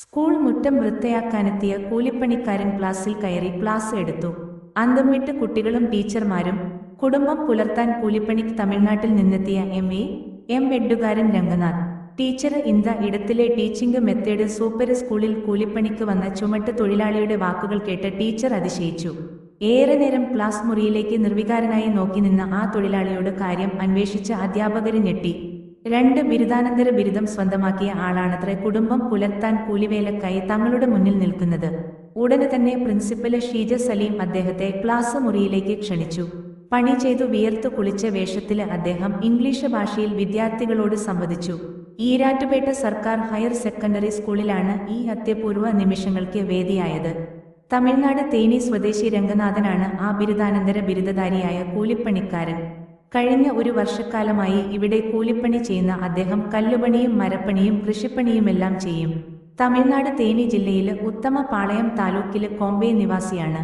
School മുറ്റം വൃത്തിയാക്കാനെത്തിയ കൂലിപ്പണിക്കാരൻ ക്ലാസ്സിൽ കയറി ക്ലാസ് എടുത്തു. അന്തം വിട്ട് കുട്ടികളും ടീച്ചർമാരും. കുടുംബം പുലർത്താൻ കൂലിപ്പണിക്ക് തമിഴ്നാട്ടിൽ നിന്നെത്തിയ എം എഡുകാരൻ രംഗനാഥ്. ടീച്ചർ ഇന്ത ഇടത്തിലെ ടീച്ചിംഗ് മെത്തേഡ് സൂപ്പര്. സ്കൂളിൽ കൂലിപ്പണിക്ക് വന്ന ചുമട്ട് തൊഴിലാളിയുടെ വാക്കുകൾ കേട്ട് ടീച്ചർ അതിശയിച്ചു. ഏറെ നേരം ക്ലാസ് മുറിയിലേക്ക് നിർവികാരനായി നോക്കി നിന്ന ആ തൊഴിലാളിയോട് കാര്യം അന്വേഷിച്ച അധ്യാപകര് ഞെട്ടി. 2 ബിരുദാനന്തര ബിരുദം സ്വന്തമാക്കിയ ആളാണത്രേ കുടുംബം പുലർത്താൻ കൂലിവേലക്കായി തങ്ങളുടെ മുന്നിൽ നിൽക്കുന്നത്. ഉടനെ തന്നെ പ്രിൻസിപ്പല് ഷീജ സലീം അദ്ദേഹത്തെ ക്ലാസ് മുറിയിലേക്ക് ക്ഷണിച്ചു. പണി ചെയ്തു വിയർത്തു കുളിച്ച വേഷത്തില് അദ്ദേഹം ഇംഗ്ലീഷ് ഭാഷയിൽ വിദ്യാർത്ഥികളോട് സംവദിച്ചു. ഈരാറ്റുപേട്ട സർക്കാർ ഹയർ സെക്കൻഡറി സ്കൂളിലാണ് ഈ അത്യപൂർവ നിമിഷങ്ങൾക്ക് വേദിയായത്. തമിഴ്നാട് തേനി സ്വദേശി രംഗനാഥനാണ് ആ ബിരുദാനന്തര ബിരുദധാരിയായ കൂലിപ്പണിക്കാരൻ. കഴിഞ്ഞ ഒരു വർഷക്കാലമായി ഇവിടെ കൂലിപ്പണി ചെയ്യുന്ന അദ്ദേഹം കല്ലുപണിയും മരപ്പണിയും കൃഷിപ്പണിയുമെല്ലാം ചെയ്യും. തമിഴ്നാട് തേനി ജില്ലയില് ഉത്തമപാളയം താലൂക്കില് കോമ്പെ നിവാസിയാണ്.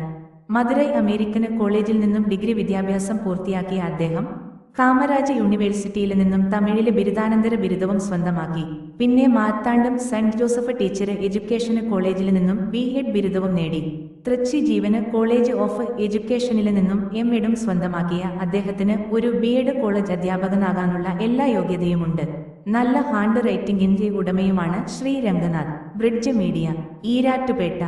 മധുരൈ അമേരിക്കൻ കോളേജിൽ നിന്നും ഡിഗ്രി വിദ്യാഭ്യാസം പൂർത്തിയാക്കിയ അദ്ദേഹം കാമരാജ് യൂണിവേഴ്സിറ്റിയിൽ നിന്നും തമിഴില് ബിരുദാനന്തര ബിരുദവും സ്വന്തമാക്കി. പിന്നെ Marthandam saint Joseph teacher education കോളേജിൽ നിന്നും ബി.എഡ് ബിരുദവും നേടി. തൃച്ചി ജീവന് കോളേജ് ഓഫ് എഡ്യൂക്കേഷനിൽ നിന്നും എം.എഡും സ്വന്തമാക്കിയ അദ്ദേഹത്തിന് ഒരു ബി.എഡ് കോളേജ് അധ്യാപകനാകാനുള്ള എല്ലാ യോഗ്യതയുമുണ്ട്. നല്ല ഹാൻഡ് റൈറ്റിംഗിന്റെ ഉടമയുമാണ് ശ്രീ രംഗനാഥ്. Bridge media, Erattupetta.